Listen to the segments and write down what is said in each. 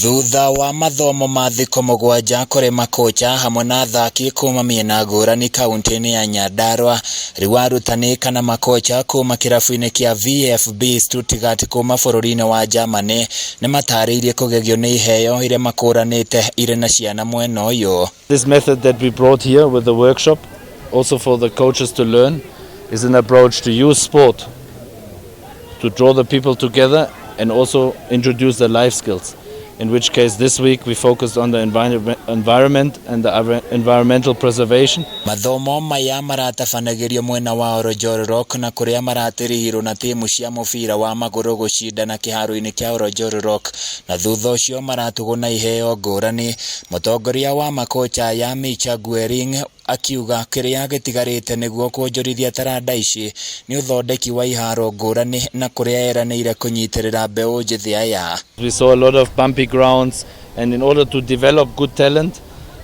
Thutha wa mathomo mathako mugwanja kuri makocha hamwe na athaki kuma miena ngurani kaunti-ini ya Nyandarua, riu arutani kana makocha kuma kirabu-ini kia VFB Stuttgart kuma bururi-ini wa Germany ni matariirie kugegio ni iheo iria makuranite ire na ciana mwena uyu. This method that we brought here with the workshop, also for the coaches to learn, is an approach to use sport to draw the people together and also introduce the life skills. In which case this week we focused on the environment and the environmental preservation. Mathomo maya maratafanagirio mwena wa Orojororok na kuria maratirihirwo na timu cia mubira wa maguru gucindana kiharo-ini kia Orojororok, na thutha ucio maratuguna iheo ngurani. Mutongoria wa makocha ya Micha Guering akiuga kiria gitigarite niguo kuonjorithia taranda ici ni uthondeki wa iharo ngurani na kuria eranire kunyitirira mbeu njithi aya. We saw a lot of bumpy grounds, and in order to develop good talent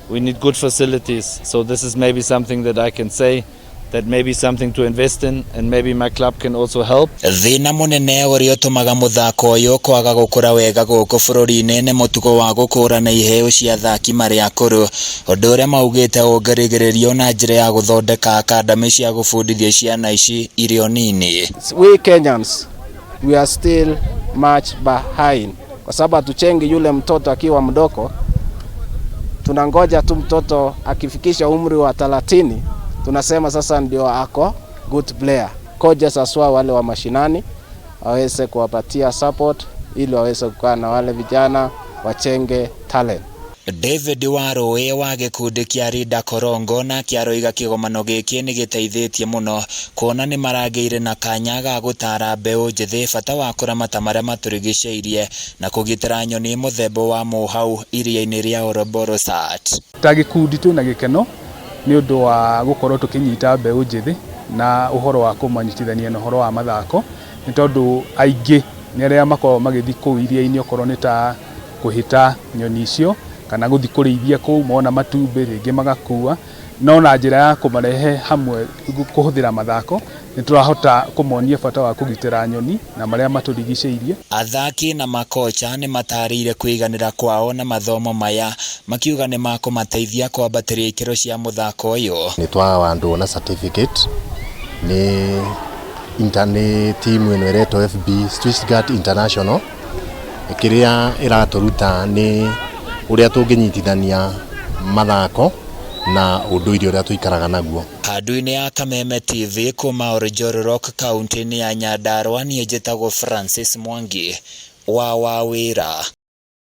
we need good facilities, so this is maybe something that I can say that maybe something to invest in, and maybe my club can also help. Thina munene uria utumaga muthako uyu kwaga gukura wega guku bururi-ini ni mutugo wa gukurana iheo cia athaki mari akuru, undu uria maugite ungirigiririo na njira ya guthondeka academy cia gubundithia ciana ici irio nini. We Kenyans, we are still much behind, kwa sababu hatuchengi yule mtoto akiwa mdogo. Tunangoja tu mtoto akifikisha umri wa 30 tunasema sasa ndio ako good player. Coaches aswa wale wa mashinani waweze kuwapatia support ili waweze kukaa na wale vijana wachenge talent. David Waroe wa gikundi kia Rida Korongo na kiaroiga kigomano giki ni giteithĩtie muno kuona ni marageire na kanya ga gutara mbeu njithi bata wa kuramata maria maturigicĩirie na kugitira nyoni muthemba wa muhau iria-ini ria Oroborosat. Ta gikundi tu na gikeno ni undu wa gukorwo tukinyita mbeu njithi na uhoro wa kumanyitithania na uhoro wa mathako, ni tondu aingi ni aria makorwo magithi kuu iria-ini okorwo ni ta kuhita nyoni icio kana guthi kurithia kuu mona matumbi ringi magakua, no na njira ya kumarehe hamwe kuhuthira mathako ni turahota kumonia bata wa kugitira nyoni na maria maturigicĩirie. Athaki na makocha ni matarire kwiganira kwao na mathomo maya, makiuga ni makumateithia kwambatiria ikiro cia muthako uyu. Ni twa andu na certificate ni team ino iretwo FB Stuttgart International, ikiria iraturuta ni uria tunginyitithania mathako na unduire uria tuikaraga naguo. Handu-ini ya Kameme TV kuma Orojororok kaunti-ini ya Nyandarua, ni njĩtagwo Francis Mwangi wa Wawira.